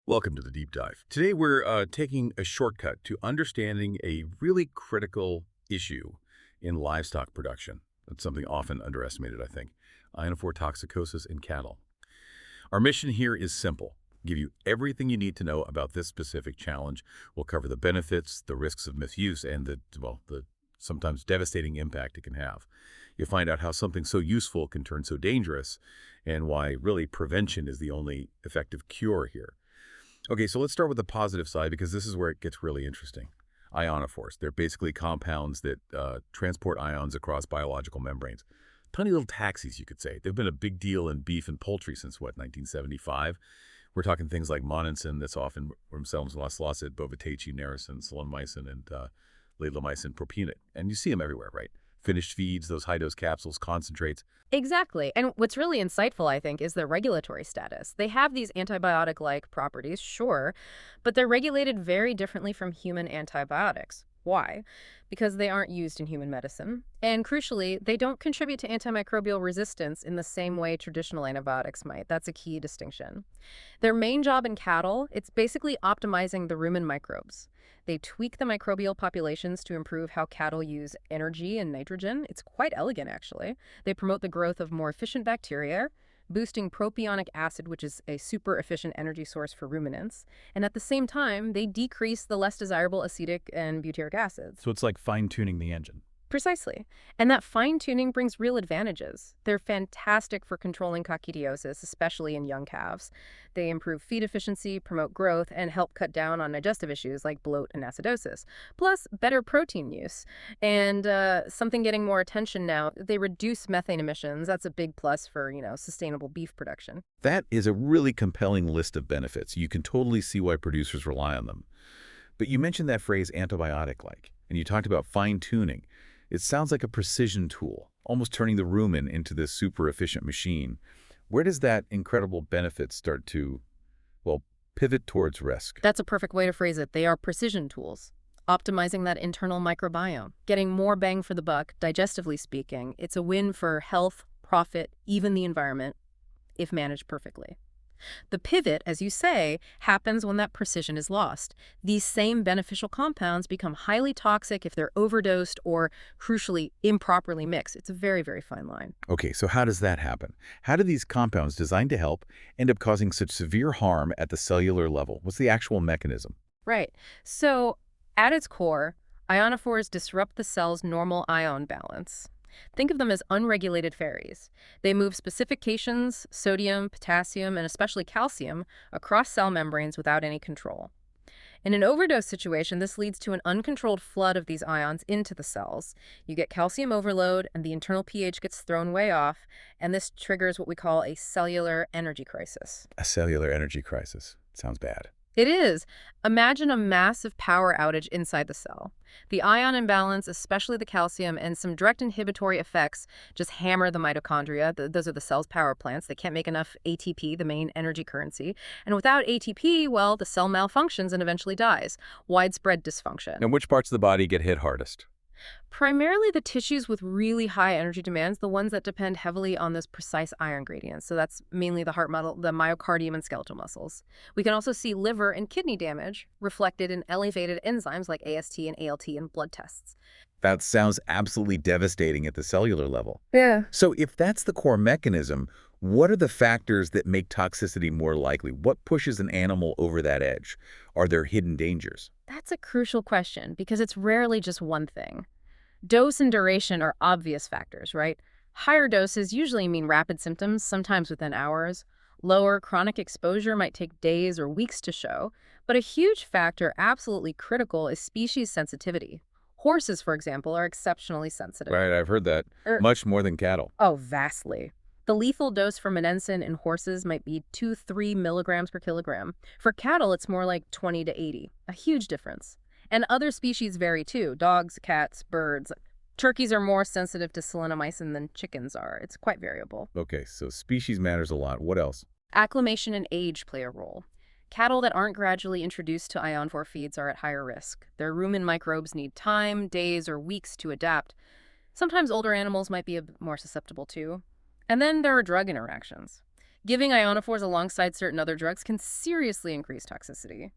Welcome to the deep dive. Today we're taking a shortcut to understanding a really critical issue in livestock production. That's something often underestimated, I think. Ionophore toxicosis in cattle. Our mission here is simple. Give you everything you need to know about this specific challenge. We'll cover the benefits, the risks of misuse, and the sometimes devastating impact it can have. You'll find out how something so useful can turn so dangerous and why really prevention is the only effective cure here. Okay, so let's start with the positive side because this is where it gets really interesting. Ionophores. They're basically compounds that transport ions across biological membranes. Tiny little taxis, you could say. They've been a big deal in beef and poultry since, 1975? We're talking things like monensin, that's often themselves lacid, bovitaceae, nericin, solomycin, and laedomycin propionate. And you see them everywhere, right? Finished feeds, those high-dose capsules, concentrates. Exactly. And what's really insightful, I think, is their regulatory status. They have these antibiotic-like properties, sure, but they're regulated very differently from human antibiotics. Why? Because they aren't used in human medicine. And crucially, they don't contribute to antimicrobial resistance in the same way traditional antibiotics might. That's a key distinction. Their main job in cattle, it's basically optimizing the rumen microbes. They tweak the microbial populations to improve how cattle use energy and nitrogen. It's quite elegant, actually. They promote the growth of more efficient bacteria, boosting propionic acid, which is a super efficient energy source for ruminants. And at the same time, they decrease the less desirable acetic and butyric acids. So it's like fine-tuning the engine. Precisely. And that fine-tuning brings real advantages. They're fantastic for controlling coccidiosis, especially in young calves. They improve feed efficiency, promote growth, and help cut down on digestive issues like bloat and acidosis. Plus, better protein use. And something getting more attention now, they reduce methane emissions. That's a big plus for, sustainable beef production. That is a really compelling list of benefits. You can totally see why producers rely on them. But you mentioned that phrase antibiotic-like, and you talked about fine-tuning. It sounds like a precision tool, almost turning the rumen into this super efficient machine. Where does that incredible benefit start to, pivot towards risk? That's a perfect way to phrase it. They are precision tools. Optimizing that internal microbiome, getting more bang for the buck, digestively speaking. It's a win for health, profit, even the environment, if managed perfectly. The pivot, as you say, happens when that precision is lost. These same beneficial compounds become highly toxic if they're overdosed or, crucially, improperly mixed. It's a very, very fine line. Okay, so how does that happen? How do these compounds designed to help end up causing such severe harm at the cellular level? What's the actual mechanism? Right. So, at its core, ionophores disrupt the cell's normal ion balance. Think of them as unregulated fairies. They move specific cations, sodium, potassium, and especially calcium, across cell membranes without any control. In an overdose situation, this leads to an uncontrolled flood of these ions into the cells. You get calcium overload, and the internal pH gets thrown way off, and this triggers what we call a cellular energy crisis. A cellular energy crisis. Sounds bad. It is. Imagine a massive power outage inside the cell. The ion imbalance, especially the calcium, and some direct inhibitory effects just hammer the mitochondria. Those are the cell's power plants. They can't make enough ATP, the main energy currency. And without ATP, well, the cell malfunctions and eventually dies. Widespread dysfunction. And which parts of the body get hit hardest? Primarily the tissues with really high energy demands, the ones that depend heavily on those precise iron gradients. So that's mainly the heart muscle, the myocardium, and skeletal muscles. We can also see liver and kidney damage reflected in elevated enzymes like AST and ALT in blood tests. That sounds absolutely devastating at the cellular level. Yeah. So if that's the core mechanism, what are the factors that make toxicity more likely? What pushes an animal over that edge? Are there hidden dangers? That's a crucial question because it's rarely just one thing. Dose and duration are obvious factors, right? Higher doses usually mean rapid symptoms, sometimes within hours. Lower chronic exposure might take days or weeks to show. But a huge factor, absolutely critical, is species sensitivity. Horses, for example, are exceptionally sensitive. Right, I've heard that. Much more than cattle. Oh, vastly. The lethal dose for monensin in horses might be 2-3 milligrams per kilogram. For cattle, it's more like 20 to 80. A huge difference. And other species vary too. Dogs, cats, birds. Turkeys are more sensitive to selinomycin than chickens are. It's quite variable. Okay, so species matters a lot. What else? Acclimation and age play a role. Cattle that aren't gradually introduced to ionophore feeds are at higher risk. Their rumen microbes need time, days, or weeks to adapt. Sometimes older animals might be a bit more susceptible too. And then there are drug interactions. Giving ionophores alongside certain other drugs can seriously increase toxicity.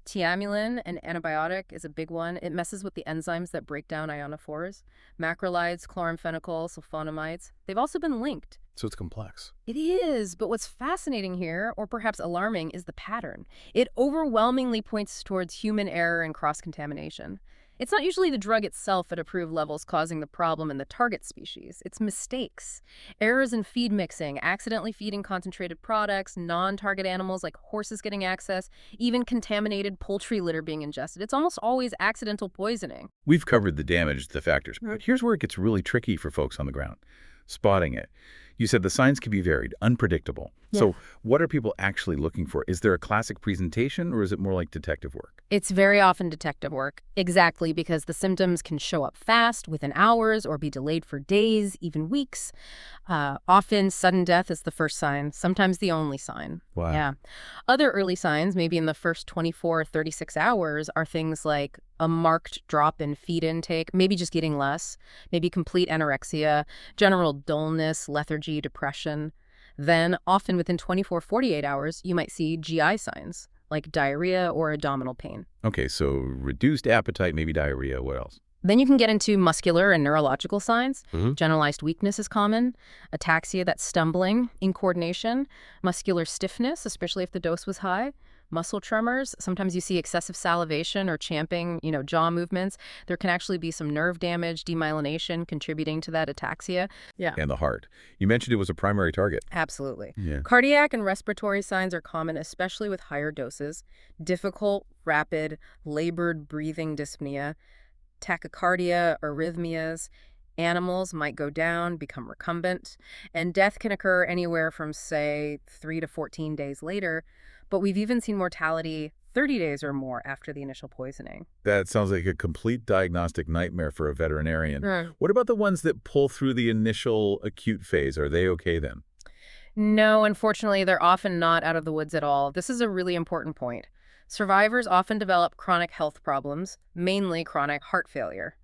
Tiamulin, an antibiotic, is a big one. It messes with the enzymes that break down ionophores. Macrolides, chloramphenicol, sulfonamides, they've also been linked. So it's complex. It is, but what's fascinating here, or perhaps alarming, is the pattern. It overwhelmingly points towards human error and cross-contamination. It's not usually the drug itself at approved levels causing the problem in the target species. It's mistakes. Errors in feed mixing, accidentally feeding concentrated products, non-target animals like horses getting access, even contaminated poultry litter being ingested. It's almost always accidental poisoning. We've covered the damage, the factors, but here's where it gets really tricky for folks on the ground. Spotting it. You said the signs can be varied, unpredictable. Yeah. So what are people actually looking for? Is there a classic presentation, or is it more like detective work? It's very often detective work, exactly because the symptoms can show up fast, within hours, or be delayed for days, even weeks. Often, sudden death is the first sign, sometimes the only sign. Wow. Yeah. Other early signs, maybe in the first 24 or 36 hours, are things like a marked drop in feed intake, maybe just eating less, maybe complete anorexia, general dullness, lethargy, depression. Then, often within 24, 48 hours, you might see GI signs, like diarrhea or abdominal pain. Okay, so reduced appetite, maybe diarrhea. What else? Then you can get into muscular and neurological signs. Mm-hmm. Generalized weakness is common. Ataxia, that's stumbling, incoordination. Muscular stiffness, especially if the dose was high. Muscle tremors. Sometimes you see excessive salivation or champing, jaw movements. There can actually be some nerve damage, demyelination contributing to that ataxia. Yeah. And the heart. You mentioned it was a primary target. Absolutely. Yeah. Cardiac and respiratory signs are common, especially with higher doses. Difficult, rapid, labored breathing dyspnea, tachycardia, arrhythmias. Animals might go down, become recumbent, and death can occur anywhere from, say, 3 to 14 days later. But we've even seen mortality 30 days or more after the initial poisoning. That sounds like a complete diagnostic nightmare for a veterinarian. Right. What about the ones that pull through the initial acute phase? Are they okay then? No, unfortunately, they're often not out of the woods at all. This is a really important point. Survivors often develop chronic health problems, mainly chronic heart failure.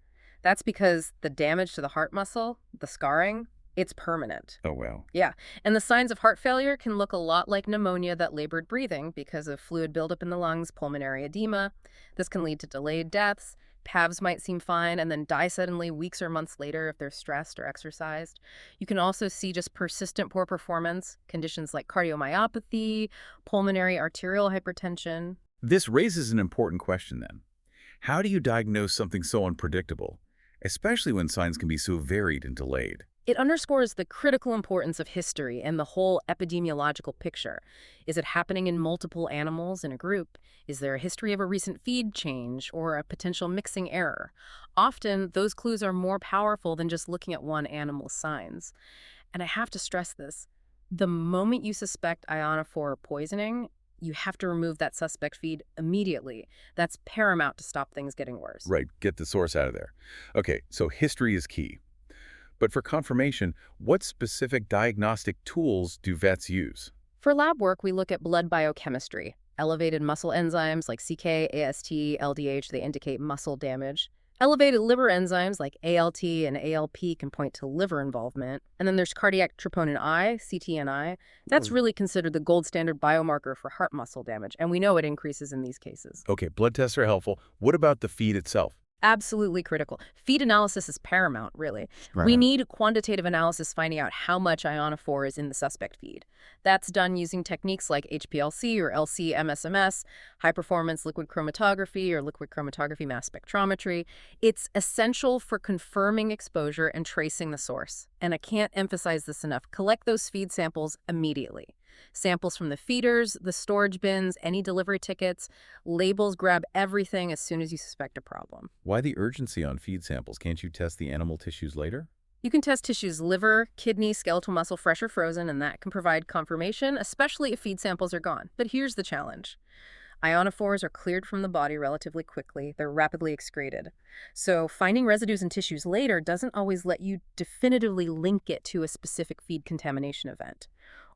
That's because the damage to the heart muscle, the scarring, it's permanent. Oh, wow. Yeah, and the signs of heart failure can look a lot like pneumonia that labored breathing because of fluid buildup in the lungs, pulmonary edema. This can lead to delayed deaths. Calves might seem fine and then die suddenly weeks or months later if they're stressed or exercised. You can also see just persistent poor performance, conditions like cardiomyopathy, pulmonary arterial hypertension. This raises an important question then. How do you diagnose something so unpredictable, especially when signs can be so varied and delayed? It underscores the critical importance of history and the whole epidemiological picture. Is it happening in multiple animals in a group? Is there a history of a recent feed change or a potential mixing error? Often, those clues are more powerful than just looking at one animal's signs. And I have to stress this. The moment you suspect ionophore poisoning, you have to remove that suspect feed immediately. That's paramount to stop things getting worse. Right, get the source out of there. Okay, so history is key. But for confirmation, what specific diagnostic tools do vets use? For lab work, we look at blood biochemistry. Elevated muscle enzymes like CK, AST, LDH, they indicate muscle damage. Elevated liver enzymes like ALT and ALP can point to liver involvement. And then there's cardiac troponin I, CTNI. That's really considered the gold standard biomarker for heart muscle damage, and we know it increases in these cases. Okay, blood tests are helpful. What about the feed itself? Absolutely critical. Feed analysis is paramount, really. Right. We need quantitative analysis finding out how much ionophore is in the suspect feed. That's done using techniques like HPLC or LC-MSMS, high-performance liquid chromatography or liquid chromatography mass spectrometry. It's essential for confirming exposure and tracing the source. And I can't emphasize this enough. Collect those feed samples immediately. Samples from the feeders, the storage bins, any delivery tickets, labels, grab everything as soon as you suspect a problem. Why the urgency on feed samples? Can't you test the animal tissues later? You can test tissues liver, kidney, skeletal muscle, fresh or frozen, and that can provide confirmation, especially if feed samples are gone. But here's the challenge. Ionophores are cleared from the body relatively quickly. They're rapidly excreted. So finding residues in tissues later doesn't always let you definitively link it to a specific feed contamination event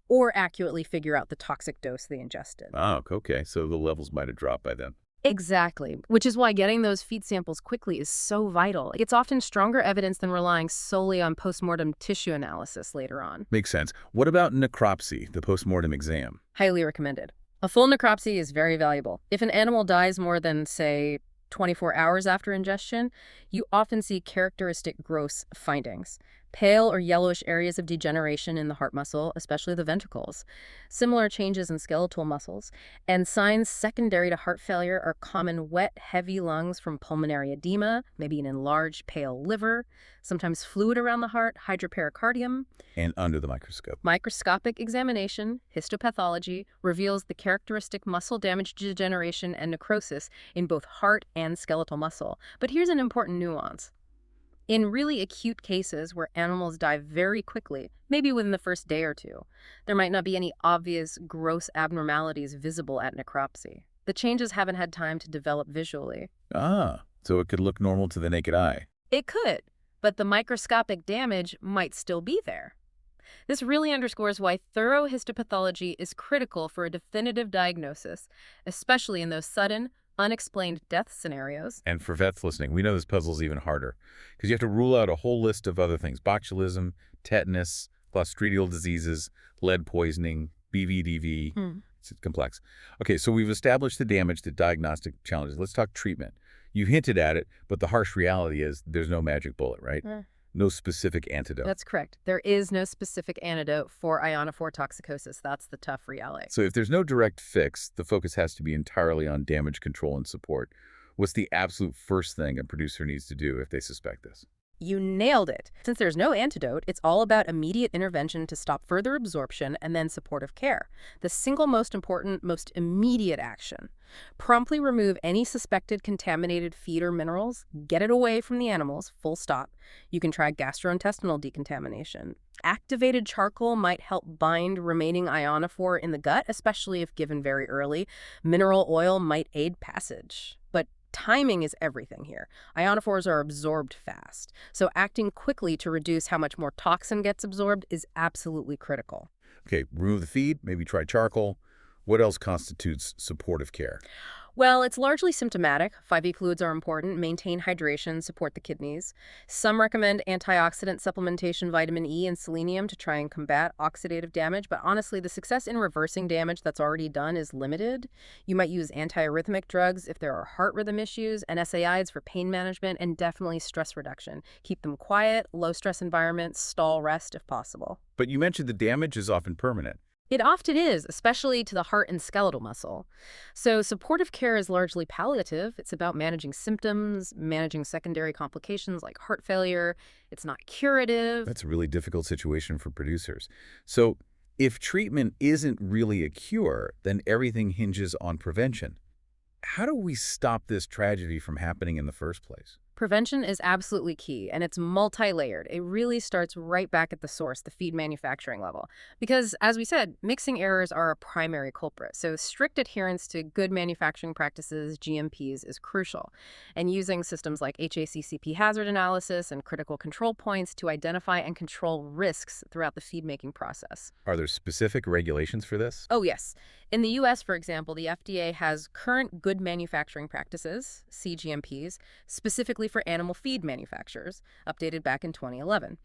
or accurately figure out the toxic dose they ingested. Oh, okay. So the levels might have dropped by then. Exactly, which is why getting those feed samples quickly is so vital. It's often stronger evidence than relying solely on postmortem tissue analysis later on. Makes sense. What about necropsy, the postmortem exam? Highly recommended. A full necropsy is very valuable. If an animal dies more than, say, 24 hours after ingestion, you often see characteristic gross findings. Pale or yellowish areas of degeneration in the heart muscle, especially the ventricles, similar changes in skeletal muscles, and signs secondary to heart failure are common wet, heavy lungs from pulmonary edema, maybe an enlarged, pale liver, sometimes fluid around the heart, hydropericardium. And under the microscope. Microscopic examination, histopathology, reveals the characteristic muscle damage, degeneration, and necrosis in both heart and skeletal muscle. But here's an important nuance. In really acute cases where animals die very quickly, maybe within the first day or two, there might not be any obvious gross abnormalities visible at necropsy. The changes haven't had time to develop visually. Ah, so it could look normal to the naked eye. It could, but the microscopic damage might still be there. This really underscores why thorough histopathology is critical for a definitive diagnosis, especially in those sudden, unexplained death scenarios. And for vets listening, we know this puzzle's even harder because you have to rule out a whole list of other things: botulism, tetanus, clostridial diseases, lead poisoning, BVDV. It's complex. Okay, so we've established the damage, the diagnostic challenges. Let's talk treatment. You hinted at it, but the harsh reality is there's no magic bullet, right? No specific antidote. That's correct. There is no specific antidote for ionophore toxicosis. That's the tough reality. So if there's no direct fix, the focus has to be entirely on damage control and support. What's the absolute first thing a producer needs to do if they suspect this? You nailed it. Since there's no antidote, it's all about immediate intervention to stop further absorption and then supportive care. The single most important, most immediate action. Promptly remove any suspected contaminated feed or minerals, get it away from the animals, full stop. You can try gastrointestinal decontamination. Activated charcoal might help bind remaining ionophore in the gut, especially if given very early. Mineral oil might aid passage. But timing is everything here. Ionophores are absorbed fast, so acting quickly to reduce how much more toxin gets absorbed is absolutely critical. Okay, remove the feed, maybe try charcoal. What else constitutes supportive care? Well, it's largely symptomatic. 5-E fluids are important. Maintain hydration, support the kidneys. Some recommend antioxidant supplementation, vitamin E and selenium to try and combat oxidative damage, but honestly, the success in reversing damage that's already done is limited. You might use antiarrhythmic drugs if there are heart rhythm issues, and NSAIDs for pain management, and definitely stress reduction. Keep them quiet, low-stress environments, stall rest if possible. But you mentioned the damage is often permanent. It often is, especially to the heart and skeletal muscle. So supportive care is largely palliative. It's about managing symptoms, managing secondary complications like heart failure. It's not curative. That's a really difficult situation for producers. So if treatment isn't really a cure, then everything hinges on prevention. How do we stop this tragedy from happening in the first place? Prevention is absolutely key, and it's multi-layered. It really starts right back at the source, the feed manufacturing level. Because, as we said, mixing errors are a primary culprit. So strict adherence to good manufacturing practices, GMPs, is crucial. And using systems like HACCP hazard analysis and critical control points to identify and control risks throughout the feed-making process. Are there specific regulations for this? Oh, yes. In the U.S., for example, the FDA has current good manufacturing practices, CGMPs, specifically for animal feed manufacturers, updated back in 2011.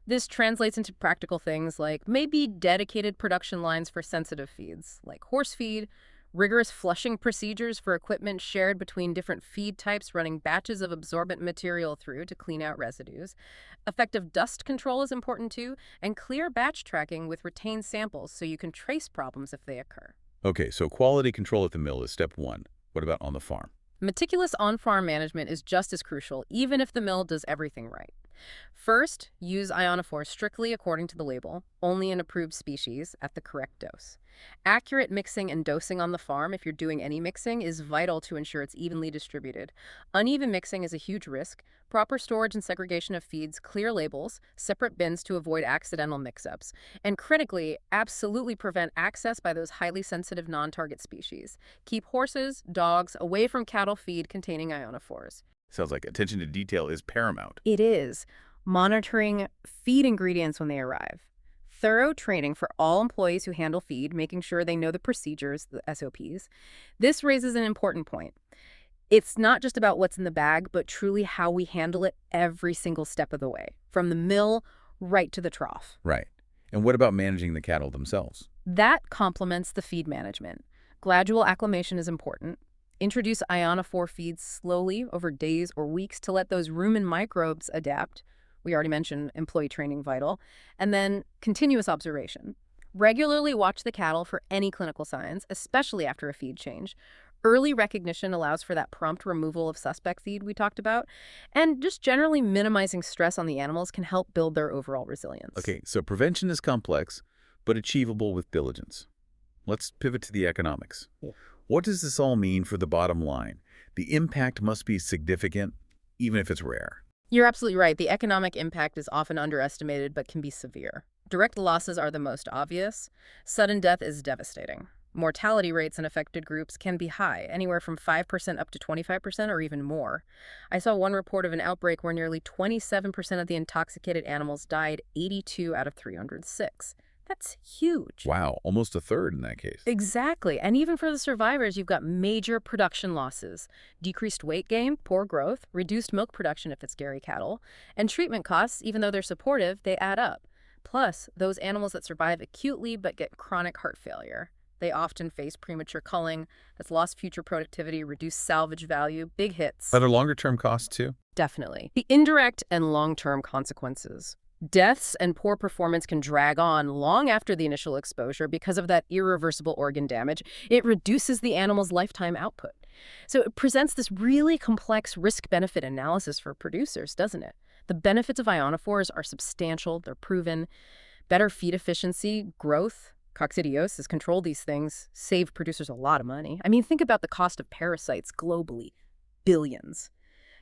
This translates into practical things like maybe dedicated production lines for sensitive feeds, like horse feed, rigorous flushing procedures for equipment shared between different feed types, running batches of absorbent material through to clean out residues. Effective dust control is important too, and clear batch tracking with retained samples so you can trace problems if they occur. Okay, so quality control at the mill is step one. What about on the farm? Meticulous on-farm management is just as crucial, even if the mill does everything right. First, use ionophores strictly according to the label, only in approved species, at the correct dose. Accurate mixing and dosing on the farm, if you're doing any mixing, is vital to ensure it's evenly distributed. Uneven mixing is a huge risk. Proper storage and segregation of feeds, clear labels, separate bins to avoid accidental mix-ups, and critically, absolutely prevent access by those highly sensitive non-target species. Keep horses, dogs away from cattle feed containing ionophores. Sounds like attention to detail is paramount. It is. Monitoring feed ingredients when they arrive. thorough training for all employees who handle feed, making sure they know the procedures, the SOPs. This raises an important point. It's not just about what's in the bag, but truly how we handle it every single step of the way, from the mill right to the trough. Right. And what about managing the cattle themselves? That complements the feed management. Gradual acclimation is important. Introduce ionophore feeds slowly over days or weeks to let those rumen microbes adapt. We already mentioned employee training vital. And then continuous observation. Regularly watch the cattle for any clinical signs, especially after a feed change. Early recognition allows for that prompt removal of suspect feed we talked about. And just generally minimizing stress on the animals can help build their overall resilience. Okay, so prevention is complex, but achievable with diligence. Let's pivot to the economics. Yeah. What does this all mean for the bottom line? The impact must be significant, even if it's rare. You're absolutely right. The economic impact is often underestimated but can be severe. Direct losses are the most obvious. Sudden death is devastating. Mortality rates in affected groups can be high, anywhere from 5% up to 25% or even more. I saw one report of an outbreak where nearly 27% of the intoxicated animals died, 82 out of 306. That's huge. Wow, almost a third in that case. Exactly. And even for the survivors, you've got major production losses. Decreased weight gain, poor growth, reduced milk production if it's dairy cattle, and treatment costs, even though they're supportive, they add up. Plus, those animals that survive acutely but get chronic heart failure. They often face premature culling, that's lost future productivity, reduced salvage value, big hits. Are there longer-term costs too? Definitely. The indirect and long-term consequences. Deaths and poor performance can drag on long after the initial exposure because of that irreversible organ damage. It reduces the animal's lifetime output. So it presents this really complex risk-benefit analysis for producers, doesn't it? The benefits of ionophores are substantial, they're proven. Better feed efficiency, growth, coccidiosis, control these things, save producers a lot of money. I mean, think about the cost of parasites globally. Billions.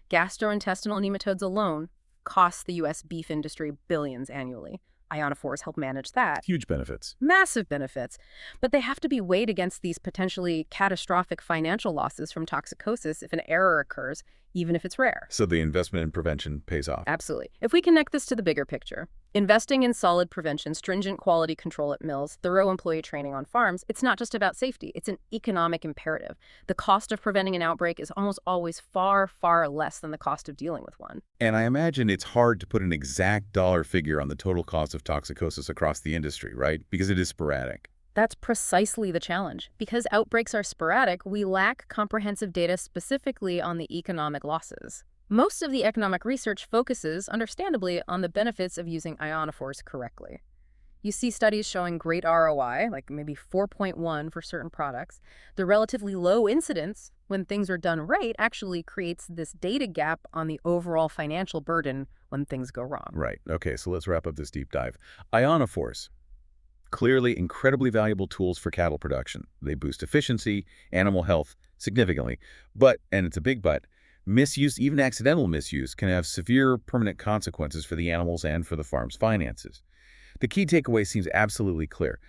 Gastrointestinal nematodes alone costs the U.S. beef industry billions annually. Ionophores help manage that. Huge benefits. Massive benefits. But they have to be weighed against these potentially catastrophic financial losses from toxicosis if an error occurs, even if it's rare. So the investment in prevention pays off. Absolutely. If we connect this to the bigger picture, investing in solid prevention, stringent quality control at mills, thorough employee training on farms, it's not just about safety. It's an economic imperative. The cost of preventing an outbreak is almost always far, far less than the cost of dealing with one. And I imagine it's hard to put an exact dollar figure on the total cost of toxicosis across the industry, right? Because it is sporadic. That's precisely the challenge. Because outbreaks are sporadic, we lack comprehensive data specifically on the economic losses. Most of the economic research focuses, understandably, on the benefits of using ionophores correctly. You see studies showing great ROI, like maybe 4.1 for certain products. The relatively low incidence, when things are done right, actually creates this data gap on the overall financial burden when things go wrong. Right. Okay, so let's wrap up this deep dive. Ionophores. Clearly incredibly valuable tools for cattle production. They boost efficiency, animal health significantly. But, and it's a big but, misuse, even accidental misuse, can have severe permanent consequences for the animals and for the farm's finances. The key takeaway seems absolutely clear.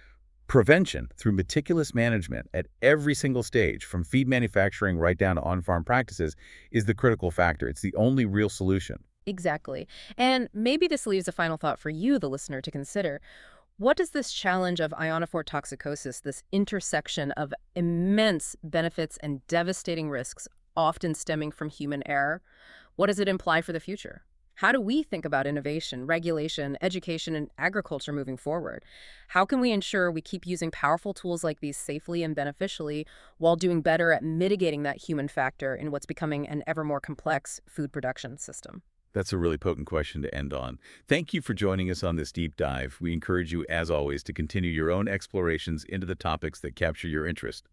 Prevention, through meticulous management at every single stage, from feed manufacturing right down to on-farm practices, is the critical factor. It's the only real solution. Exactly. And maybe this leaves a final thought for you, the listener, to consider. What does this challenge of ionophore toxicosis, this intersection of immense benefits and devastating risks, often stemming from human error, what does it imply for the future? How do we think about innovation, regulation, education, and agriculture moving forward? How can we ensure we keep using powerful tools like these safely and beneficially while doing better at mitigating that human factor in what's becoming an ever more complex food production system? That's a really potent question to end on. Thank you for joining us on this deep dive. We encourage you, as always, to continue your own explorations into the topics that capture your interest.